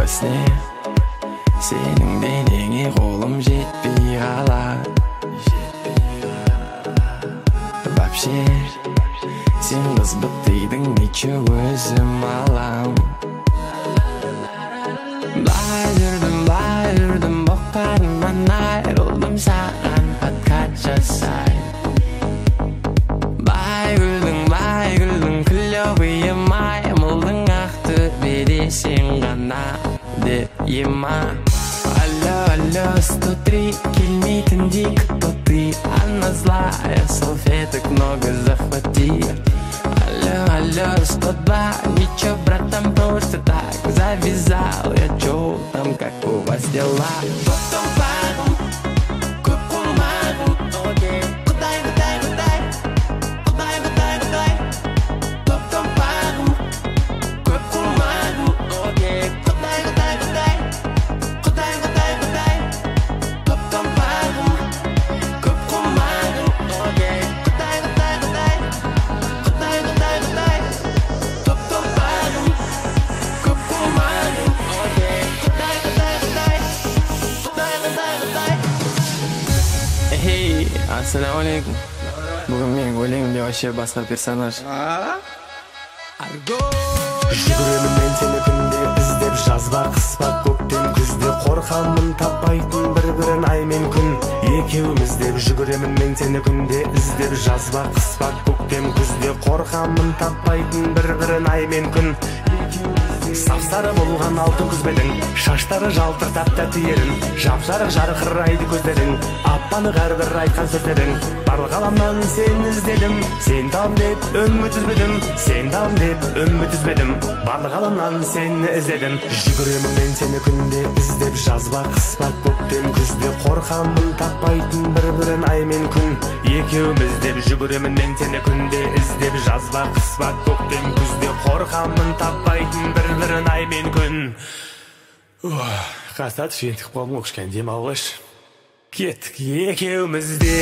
özne senin denene kolum жетпей қалар Вообще сен қыз бітейдің нече өзім алам Былай жүрдім боқтарымнан айрылдым саған подкат жасай Бай күлдің клёвый маймылдың ақтөбеде сен ғана деп ема Алло, 103, келмейтіндей кто ты Она злая, салфеток много захвати Алло, 102, ничего, братан, просто так завязал я чё там, как у вас дела? Потом пару, купу мару, окей Кудай Потом пару, купу мару, окей Кудай Потом пару, купу мару, окей Кудай Потом пару, купу мару, окей Эй, ассаламу алейкум. Бүгін мен өлеңімде вообще басқа персонаж. Жүгіремін мен сені күнде іздеп жазба қыспа көктем күзде қорқамын таппайтын бір-бірін ай мен күн екеуміз деп жүгіремін мен сені күнде іздеп жазба қыспа көктем күзде қорқамын таппайтын бір-бірін ай мен күн Сап-сары болған алтын күзбедің шаштары жалтыр тәтті ерін жап-жарық жарқырайды көздерің аппанық әрбір айтқан сөздерің барлық ғаламнан сен іздедім сен там деп үміт үзбедім барлық ғаламнан сені іздедім жүгіремін мен сені күнде іздеп жазба қыспа көктем күзде қорқамын таппайтын бір-бірін ай мен күн екеуміз деп жүгіремін мен сені күнде іздеп жазба қыспа көктем күзде қорқамын таппайтын бір-бірін ай мен күн Қастат жентік болмы кішкене демалғыш кеттік екеуміз де